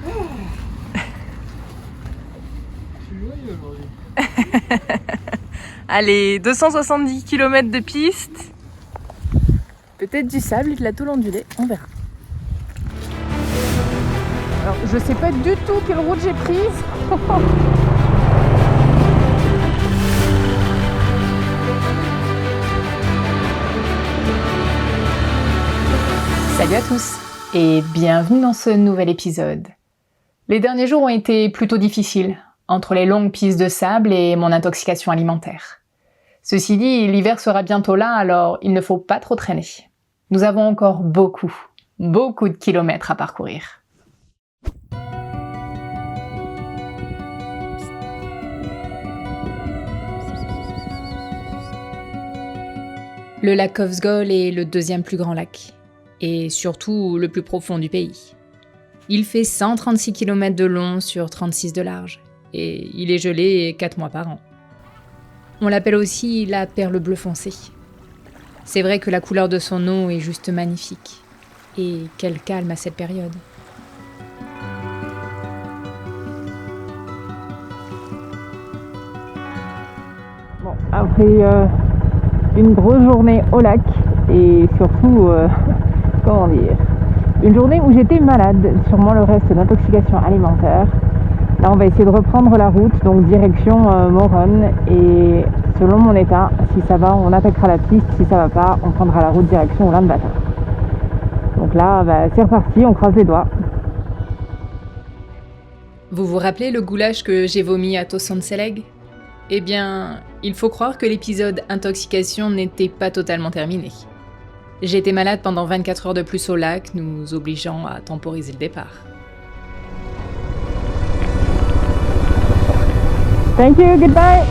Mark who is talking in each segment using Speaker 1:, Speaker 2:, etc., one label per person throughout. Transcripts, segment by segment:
Speaker 1: Je suis joyeux aujourd'hui.
Speaker 2: Allez, 270 km de piste. Peut-être du sable et de la tôle ondulée, on verra. Alors, je sais pas du tout quelle route j'ai prise. Salut à tous et bienvenue dans ce nouvel épisode. Les derniers jours ont été plutôt difficiles, entre les longues pistes de sable et mon intoxication alimentaire. Ceci dit, l'hiver sera bientôt là, alors il ne faut pas trop traîner. Nous avons encore beaucoup de kilomètres à parcourir. Le lac Kofsgol est le deuxième plus grand lac, et surtout le plus profond du pays. Il fait 136 km de long sur 36 de large, et il est gelé 4 mois par an. On l'appelle aussi la perle bleue foncée. C'est vrai que la couleur de son eau est juste magnifique, et quel calme à cette période. Bon, après une grosse journée au lac, et surtout, comment dire, une journée où j'étais malade, sûrement le reste d'intoxication alimentaire. Là, on va essayer de reprendre la route, donc direction Moron, et selon mon état, si ça va, on attaquera la piste, si ça va pas, on prendra la route direction Ulaanbaatar. Donc là, c'est reparti, on croise les doigts. Vous vous rappelez le goulash que j'ai vomi à Tosanseleg ? Eh bien, il faut croire que l'épisode intoxication n'était pas totalement terminé. J'étais malade pendant 24 heures de plus au lac, nous obligeant à temporiser le départ. Thank you, goodbye.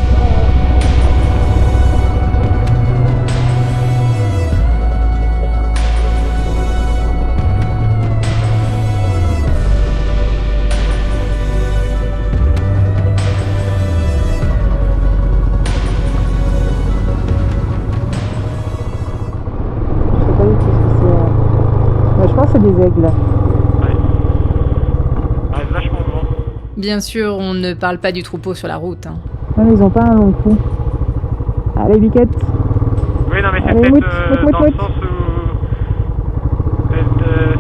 Speaker 2: Je pense que c'est des aigles.
Speaker 1: Vachement grand.
Speaker 2: Bien sûr, on ne parle pas du troupeau sur la route.
Speaker 1: Non, ils ont pas un long cou. Allez, biquette.
Speaker 3: Oui, non, mais c'est
Speaker 1: Allez,
Speaker 3: peut-être
Speaker 1: mout,
Speaker 3: dans
Speaker 1: mout.
Speaker 3: le sens où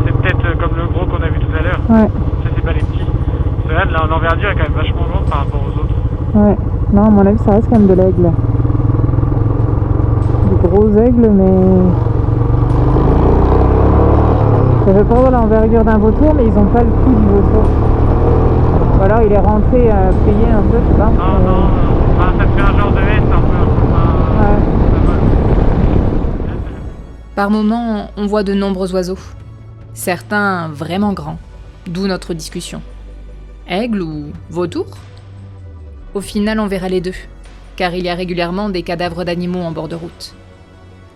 Speaker 3: c'est peut-être comme le gros qu'on a vu tout à l'heure.
Speaker 1: Ouais,
Speaker 3: Ça, c'est pas les petits. Ceux-là, l'envergure est quand même vachement grande par rapport aux autres.
Speaker 1: ouais. Non, à mon avis, ça reste quand même de l'aigle. Du gros aigle, mais... Ça fait pas voir l'envergure d'un vautour, mais ils ont pas le cou du vautour. Ou alors il est rentré plié un peu, je sais pas.
Speaker 3: Non, ça te fait un genre de S un peu.
Speaker 1: Ouais.
Speaker 2: Par moments, on voit de nombreux oiseaux. Certains vraiment grands, d'où notre discussion. Aigle ou vautour ? Au final, on verra les deux, car il y a régulièrement des cadavres d'animaux en bord de route.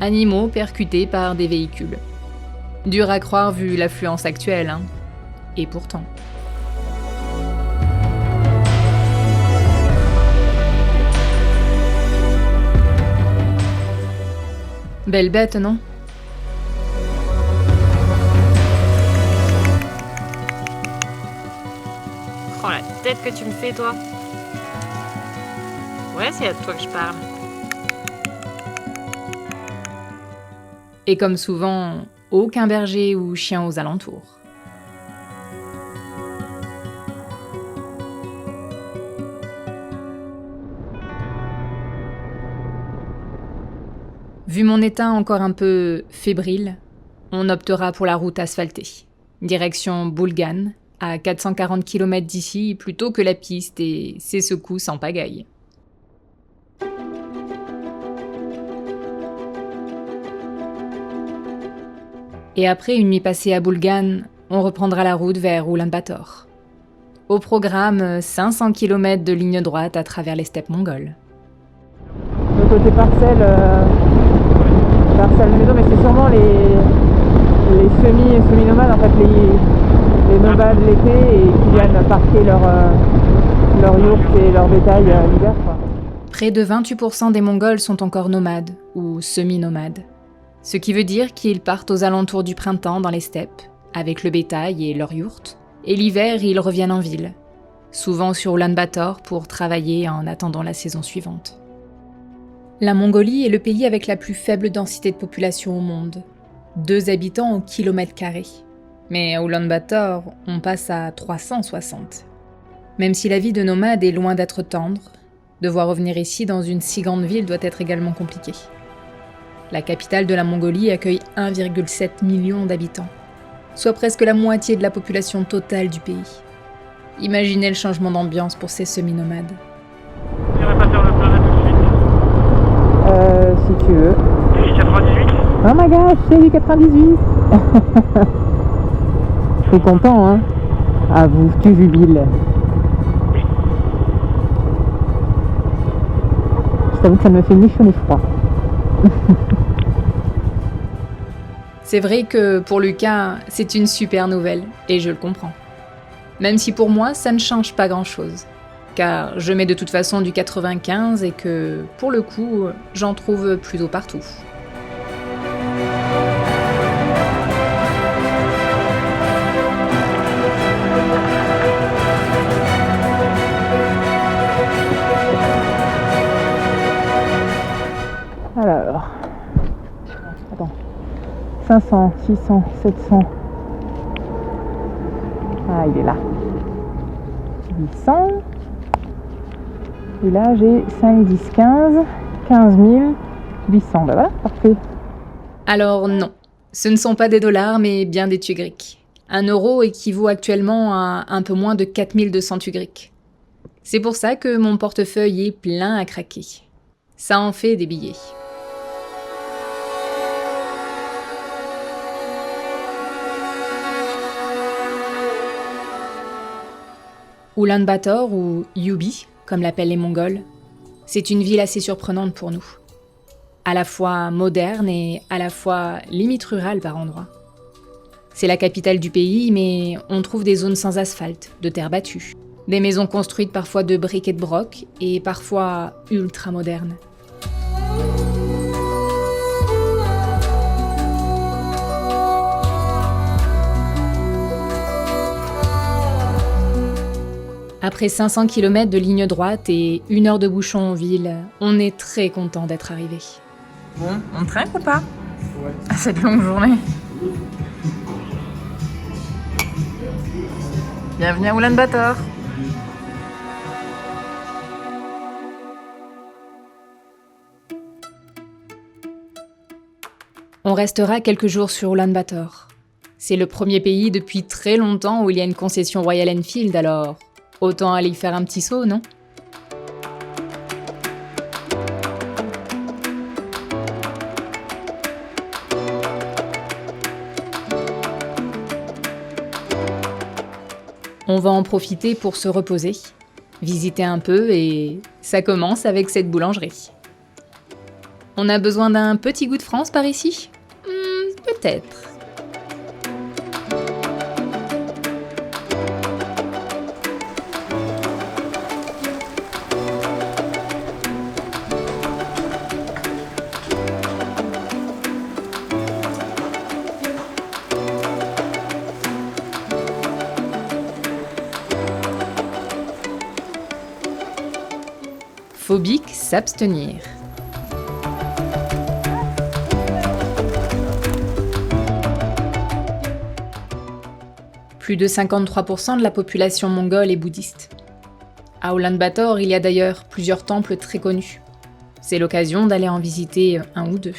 Speaker 2: Animaux percutés par des véhicules. Dur à croire vu l'affluence actuelle, hein. Et pourtant. Belle bête, non ?
Speaker 4: Oh la tête que tu me fais, toi. Ouais, c'est à toi que je parle.
Speaker 2: Et comme souvent, aucun berger ou chien aux alentours. Vu mon état encore un peu fébrile, on optera pour la route asphaltée. Direction Bulgan, à 440 km d'ici, plutôt que la piste et ses secousses en pagaille. Et après une nuit passée à Bulgan, on reprendra la route vers Ulaanbaatar. Au programme, 500 km de ligne droite à travers les steppes mongoles.
Speaker 1: Le côté parcelle maison, mais c'est sûrement les semi-nomades, en fait, les nomades l'été et qui viennent parquer leur yourte et leur bétail l'hiver, quoi.
Speaker 2: Près de 28% des Mongols sont encore nomades ou semi-nomades. Ce qui veut dire qu'ils partent aux alentours du printemps dans les steppes, avec le bétail et leur yourte, Et l'hiver, ils reviennent en ville, souvent sur Ulaanbaatar pour travailler en attendant la saison suivante. La Mongolie est le pays avec la plus faible densité de population au monde, 2 habitants au kilomètre carré. Mais à Ulaanbaatar, on passe à 360. Même si la vie de nomade est loin d'être tendre, devoir revenir ici dans une si grande ville doit être également compliqué. La capitale de la Mongolie accueille 1,7 million d'habitants, soit presque la moitié de la population totale du pays. Imaginez le changement d'ambiance pour ces semi-nomades.
Speaker 3: On irait pas faire le plein tout de suite.
Speaker 1: Si tu veux.
Speaker 3: Puis 98.
Speaker 1: Oh my gosh, c'est du 98. Je suis content, hein. Ah, vous, tu jubiles. Je t'avoue que ça me fait ni chaud ni froid.
Speaker 2: C'est vrai que pour Lucas, c'est une super nouvelle, et je le comprends. Même si pour moi, ça ne change pas grand-chose. Car je mets de toute façon du 95 et que, pour le coup, j'en trouve plutôt partout.
Speaker 1: Alors, attends, 500, 600, 700. Ah, il est là. 800. Et là, j'ai 5, 10, 15, 15 800. Ben voilà, parfait.
Speaker 2: Alors non, ce ne sont pas des dollars, mais bien des tugriks. 1 euro équivaut actuellement à un peu moins de 4200 tugriks. C'est pour ça que mon portefeuille est plein à craquer. Ça en fait des billets. Ulaanbaatar, ou Yubi, comme l'appellent les Mongols, c'est une ville assez surprenante pour nous. À la fois moderne et à la fois limite rurale par endroits. C'est la capitale du pays, mais on trouve des zones sans asphalte, de terre battue. Des maisons construites parfois de briques et de broc, et parfois ultra modernes. Après 500 km de ligne droite et 1 heure de bouchon en ville, on est très content d'être arrivé. Bon, on trinque ou pas? Ouais. À cette longue journée. Bienvenue à Ulaanbaatar. On restera quelques jours sur Ulaanbaatar. C'est le premier pays depuis très longtemps où il y a une concession Royal Enfield, alors autant aller y faire un petit saut, non? On va en profiter pour se reposer, visiter un peu et ça commence avec cette boulangerie. On a besoin d'un petit goût de France par ici? Peut-être. Phobique, s'abstenir. Plus de 53% de la population mongole est bouddhiste. À Ulaanbaatar, il y a d'ailleurs plusieurs temples très connus. C'est l'occasion d'aller en visiter un ou deux.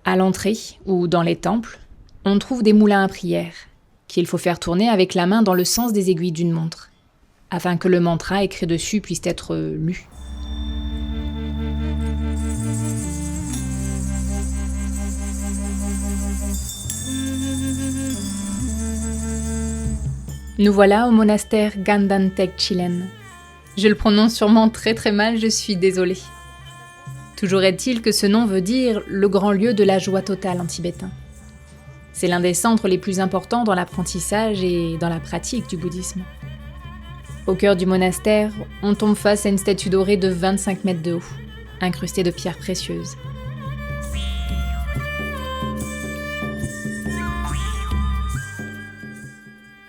Speaker 2: À l'entrée, ou dans les temples, on trouve des moulins à prière, qu'il faut faire tourner avec la main dans le sens des aiguilles d'une montre, afin que le mantra écrit dessus puisse être lu. Nous voilà au monastère Gandan Tegchilen. Je le prononce sûrement très très mal, je suis désolée. Toujours est-il que ce nom veut dire « le grand lieu de la joie totale » en tibétain. C'est l'un des centres les plus importants dans l'apprentissage et dans la pratique du bouddhisme. Au cœur du monastère, on tombe face à une statue dorée de 25 mètres de haut, incrustée de pierres précieuses.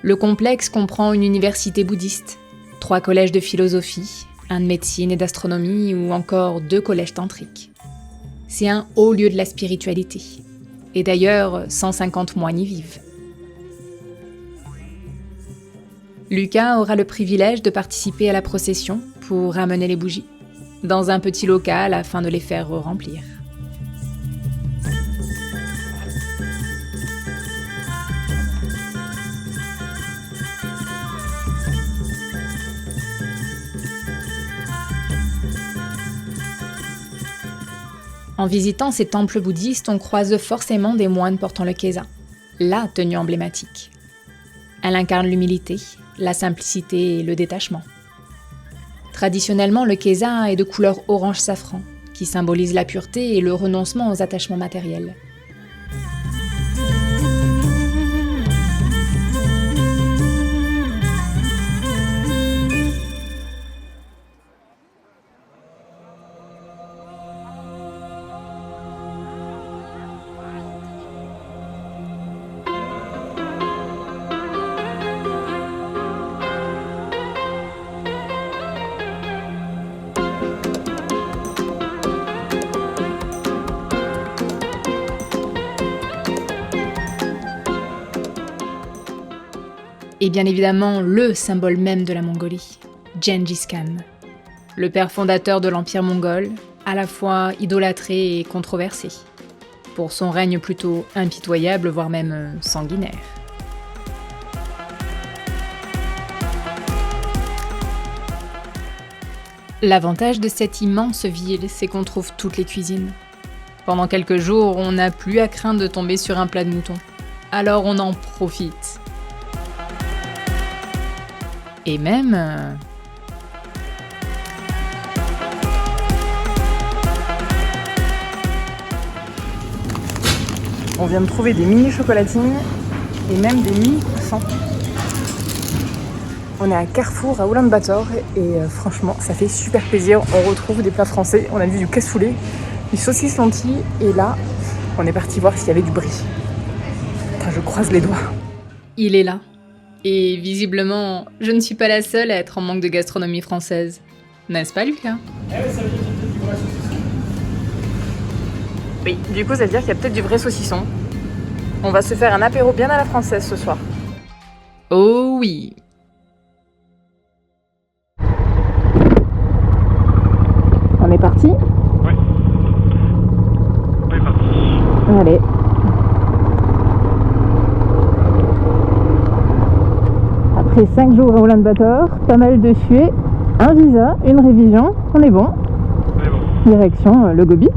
Speaker 2: Le complexe comprend une université bouddhiste, 3 collèges de philosophie, un de médecine et d'astronomie ou encore 2 collèges tantriques. C'est un haut lieu de la spiritualité. Et d'ailleurs, 150 moines y vivent. Lucas aura le privilège de participer à la procession pour ramener les bougies, dans un petit local afin de les faire remplir. En visitant ces temples bouddhistes, on croise forcément des moines portant le kesa, la tenue emblématique. Elle incarne l'humilité, la simplicité et le détachement. Traditionnellement, le kesa est de couleur orange safran, qui symbolise la pureté et le renoncement aux attachements matériels. Et bien évidemment le symbole même de la Mongolie, Gengis Khan, le père fondateur de l'empire mongol, à la fois idolâtré et controversé, pour son règne plutôt impitoyable, voire même sanguinaire. L'avantage de cette immense ville, c'est qu'on trouve toutes les cuisines. Pendant quelques jours, on n'a plus à craindre de tomber sur un plat de mouton. Alors on en profite. Et même...
Speaker 1: On vient de trouver des mini chocolatines et même des mini croissants. On est à Carrefour à Oulan-Bator et franchement ça fait super plaisir. On retrouve des plats français. On a vu du cassoulet, du saucisse lentilles et là on est parti voir s'il y avait du brie. Enfin, je croise les doigts.
Speaker 2: Il est là. Et visiblement, je ne suis pas la seule à être en manque de gastronomie française. N'est-ce pas, Lucas ?
Speaker 1: Oui, du coup, ça veut dire qu'il y a peut-être du vrai saucisson. On va se faire un apéro bien à la française ce soir.
Speaker 2: Oh oui.
Speaker 1: On est parti ?
Speaker 3: Ouais. On est parti.
Speaker 1: Allez. Après 5 jours à Oulan-Bator, pas mal de suées, un visa, une révision, on est bon. Direction le Gobi.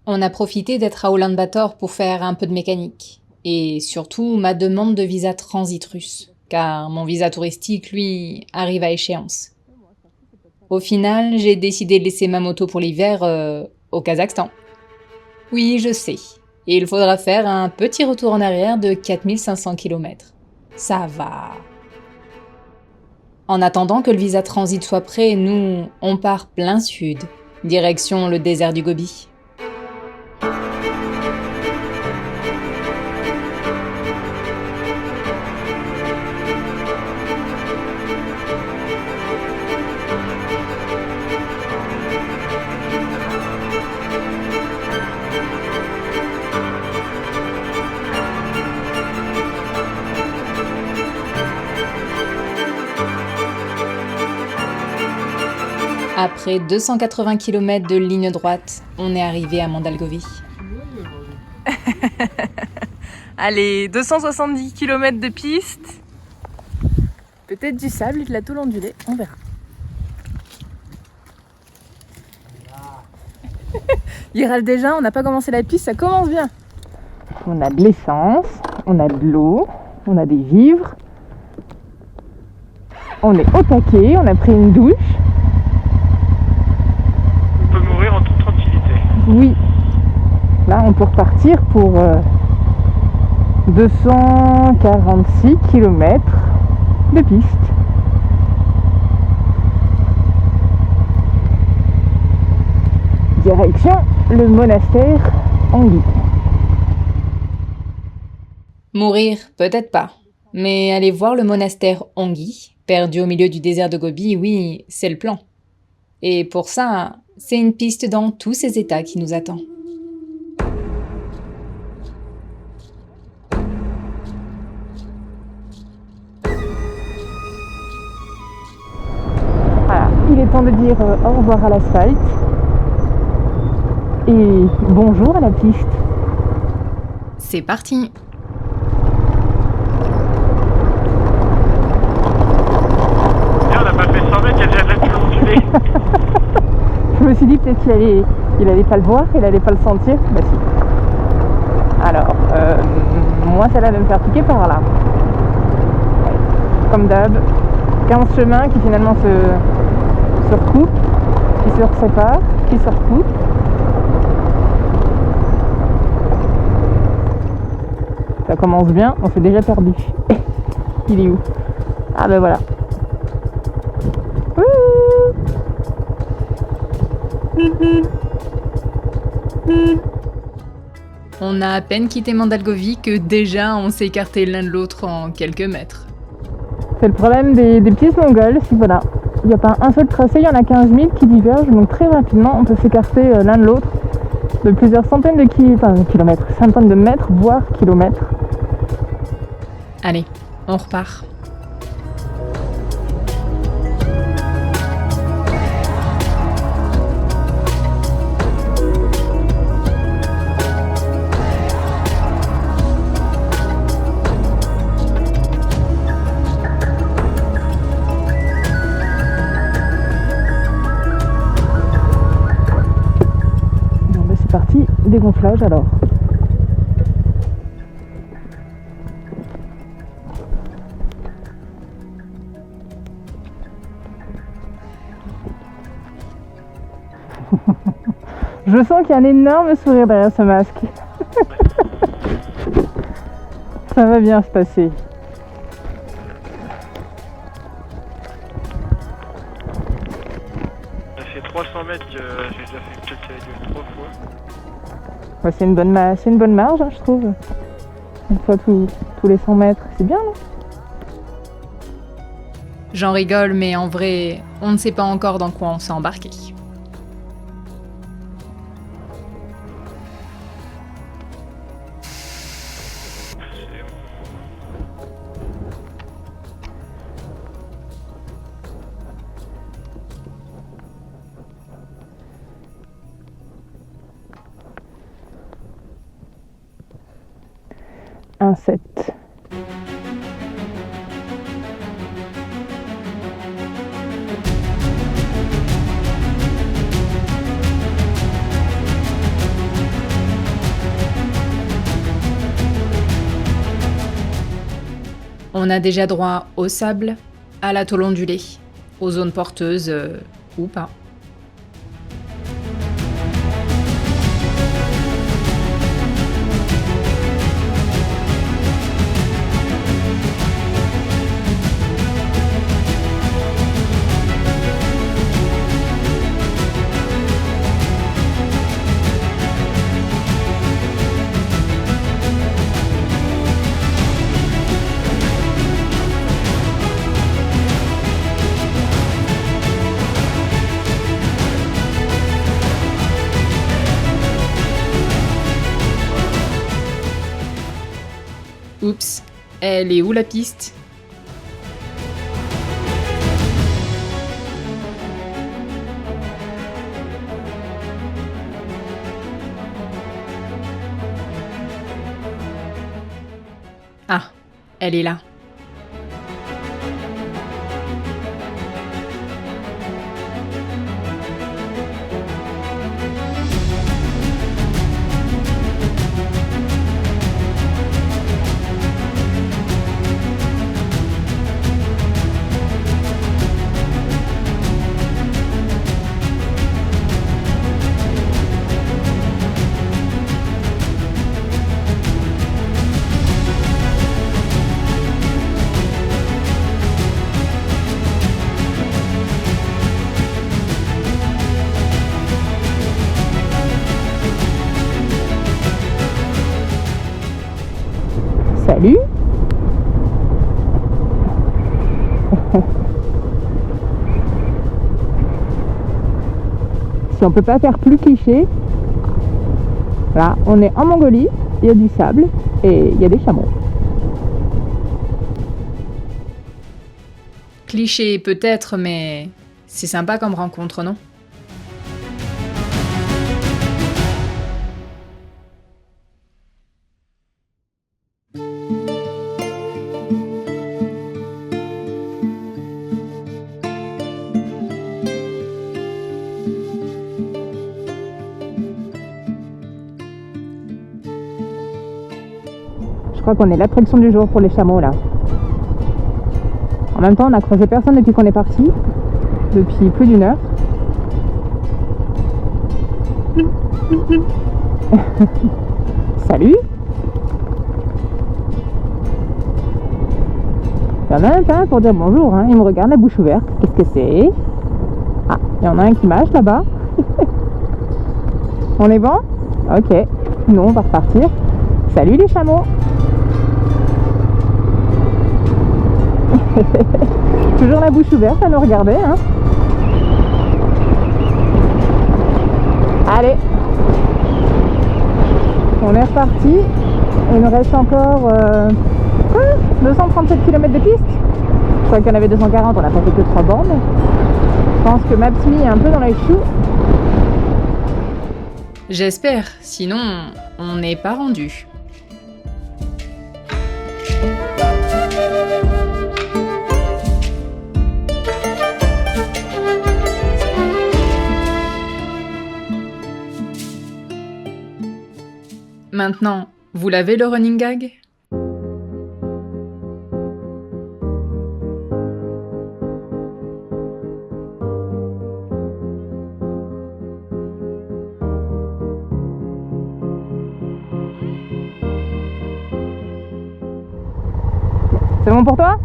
Speaker 2: On a profité d'être à Oulan-Bator pour faire un peu de mécanique. Et surtout, ma demande de visa transit russe. Car mon visa touristique, lui, arrive à échéance. Au final, j'ai décidé de laisser ma moto pour l'hiver au Kazakhstan. Oui, je sais. Et il faudra faire un petit retour en arrière de 4500 km. Ça va. En attendant que le visa transit soit prêt, nous, on part plein sud, direction le désert du Gobi. Après 280 km de ligne droite, on est arrivé à Mandalgovie.
Speaker 1: Allez, 270 km de piste. Peut-être du sable et de la tôle ondulée, on verra. Il râle déjà, on n'a pas commencé la piste, ça commence bien. On a de l'essence, on a de l'eau, on a des vivres. On est au taquet, on a pris une douche.
Speaker 3: On peut mourir en toute tranquillité.
Speaker 1: Oui. Là, on peut repartir pour
Speaker 2: 246 km de piste. Direction le monastère Anguille.
Speaker 5: Mourir, peut-être pas. Mais aller voir le monastère Anguille, perdu au milieu du désert de Gobi, oui, c'est le plan. Et pour ça, c'est une piste dans tous ces états qui nous attend.
Speaker 2: Voilà, il est temps de dire au revoir à l'asphalte et bonjour à la piste.
Speaker 5: C'est parti!
Speaker 3: Tiens, on n'a pas fait 100 mètres, il y a déjà de la ondulée.
Speaker 2: Je me suis dit peut-être qu'il allait pas le voir, il allait pas le sentir. Bah si. Alors, moi celle-là de me faire piquer par là. Comme d'hab, 15 chemins qui finalement se recoupent, qui se séparent, qui se recoupent. Ça commence bien, on s'est déjà perdu. Il est où? Ah ben voilà.
Speaker 5: On a à peine quitté Mandalgovie que déjà on s'est écarté l'un de l'autre en quelques mètres.
Speaker 2: C'est le problème des pistes mongoles, si voilà. Il n'y a pas un seul tracé, il y en a 15 000 qui divergent, donc très rapidement on peut s'écarter l'un de l'autre de plusieurs centaines de kilomètres, centaines de mètres, voire kilomètres.
Speaker 5: Allez, on repart.
Speaker 2: Bon ben c'est parti, dégonflage alors. Je sens qu'il y a un énorme sourire derrière ce masque. Ça va bien se passer.
Speaker 3: Ça fait 300 mètres que j'ai déjà fait peut-être 3 fois.
Speaker 2: Ouais, c'est une bonne marge, hein, je trouve. Une fois tous les 100 mètres, c'est bien, non?
Speaker 5: J'en rigole, mais en vrai, on ne sait pas encore dans quoi on s'est embarqué.
Speaker 2: Un 7.
Speaker 5: On a déjà droit au sable, à la tôle ondulée, aux zones porteuses ou pas. Oups, elle est où la piste? Ah, elle est là.
Speaker 2: Si on peut pas faire plus cliché, là, on est en Mongolie, il y a du sable et il y a des chameaux.
Speaker 5: Cliché peut-être, mais c'est sympa comme rencontre, non?
Speaker 2: Je crois qu'on est l'attraction du jour pour les chameaux là. En même temps, on n'a croisé personne depuis qu'on est parti, depuis plus d'1 heure. Salut. Il y en a un pour dire bonjour, hein. Il me regarde la bouche ouverte. Qu'est-ce que c'est? Ah, il y en a un qui mâche là-bas. On est bon? Ok. Nous, on va repartir. Salut les chameaux. Toujours la bouche ouverte à nous regarder, hein. Allez, on est reparti. Il nous reste encore 237 km de piste. Je crois qu'il y en avait 240, on n'a pas fait que 3 bornes. Je pense que Maps.me est un peu dans les choux.
Speaker 5: J'espère, sinon on n'est pas rendu. Maintenant, vous l'avez le running gag?
Speaker 2: C'est bon pour toi?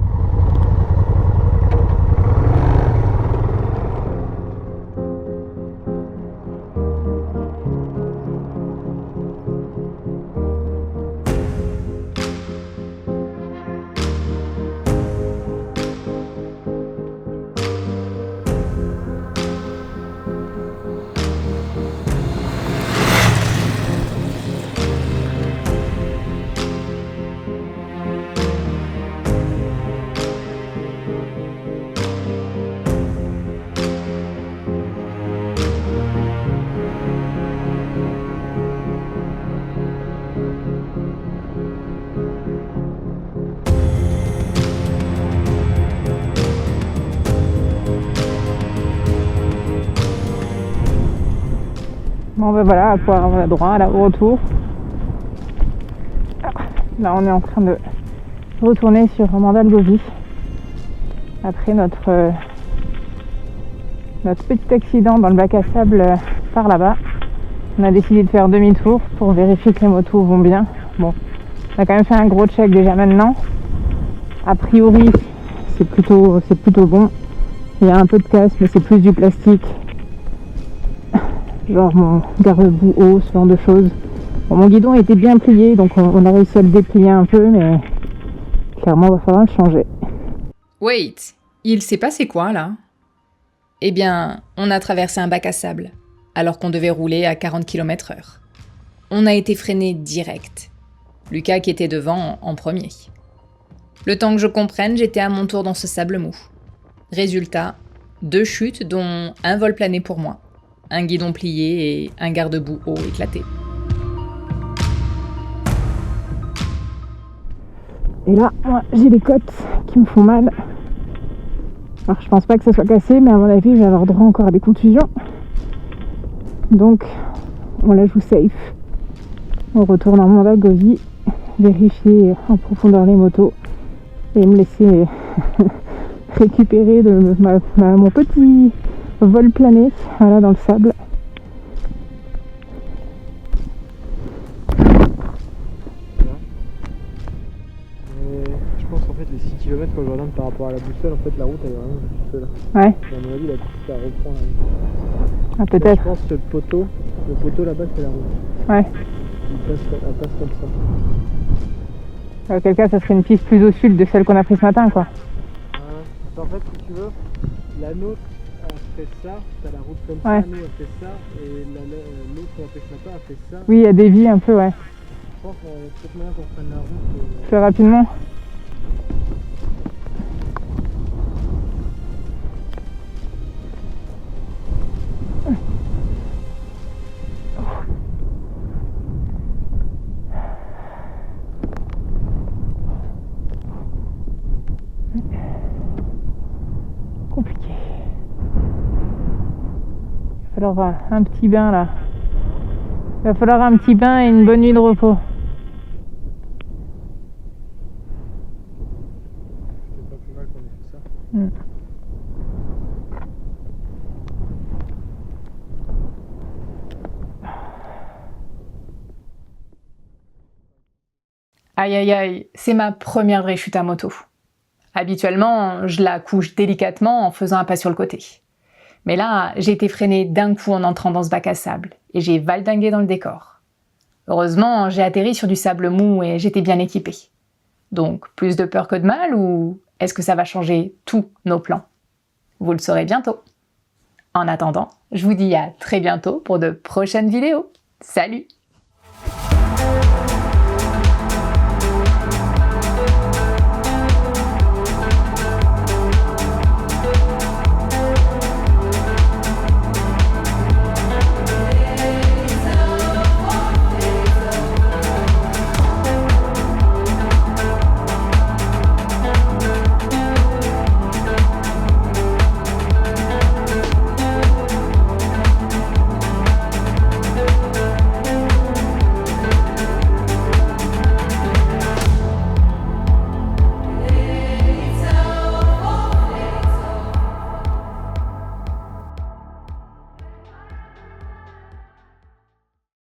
Speaker 2: Bon ben voilà, à quoi on a droit là au retour. Là on est en train de retourner sur Mandalgovie après notre petit accident dans le bac à sable par là-bas. On a décidé de faire demi-tour pour vérifier que les motos vont bien. Bon, on a quand même fait un gros check déjà maintenant. A priori c'est plutôt bon. Il y a un peu de casse mais c'est plus du plastique. Genre mon garde-boue haut, ce genre de choses. Bon, mon guidon était bien plié, donc on a réussi à le déplier un peu, mais clairement, il va falloir le changer.
Speaker 5: Wait, il s'est passé quoi là? Eh bien, on a traversé un bac à sable, alors qu'on devait rouler à 40 km/h. On a été freiné direct. Lucas qui était devant en premier. Le temps que je comprenne, j'étais à mon tour dans ce sable mou. Résultat, 2 chutes dont un vol plané pour moi. Un guidon plié et un garde-boue haut éclaté.
Speaker 2: Et là, moi, j'ai les côtes qui me font mal. Alors, je pense pas que ça soit cassé, mais à mon avis, je vais avoir droit encore à des contusions. Donc, on la joue safe. On retourne en Mandalgovie, vérifier en profondeur les motos et me laisser récupérer de mon petit vol plané, voilà, dans le sable.
Speaker 3: Je pense qu'en fait les 6 km quand je regarde par rapport à la boussole, en fait la route elle est vraiment juste là.
Speaker 2: Ouais.
Speaker 3: Et à mon avis la piste ça reprend là.
Speaker 2: Ah, peut-être.
Speaker 3: Je pense que le poteau là-bas c'est la route.
Speaker 2: Ouais.
Speaker 3: Elle passe comme ça.
Speaker 2: Auquel cas, ça serait une piste plus au sud de celle qu'on a prise ce matin, quoi.
Speaker 3: Ouais. En fait, si tu veux, la nôtre elle fait ça, t'as la route comme
Speaker 2: Ouais.
Speaker 3: ça, nous elle fait ça, et l'autre qu'on a fait ce matin elle fait ça.
Speaker 2: Oui, il y a des vies un peu, ouais.
Speaker 3: Je pense qu'il y a peut-être moyen qu'on prenne la route.
Speaker 2: Plus rapidement. Compliqué. Il va falloir un petit bain là. Il va falloir un petit bain et une bonne nuit de repos.
Speaker 3: C'est pas plus mal qu'on ait fait ça.
Speaker 2: Mm.
Speaker 5: Aïe aïe aïe, c'est ma première vraie chute à moto. Habituellement, je la couche délicatement en faisant un pas sur le côté. Mais là, j'ai été freinée d'un coup en entrant dans ce bac à sable et j'ai valdingué dans le décor. Heureusement, j'ai atterri sur du sable mou et j'étais bien équipée. Donc, plus de peur que de mal ou est-ce que ça va changer tous nos plans? Vous le saurez bientôt. En attendant, je vous dis à très bientôt pour de prochaines vidéos. Salut!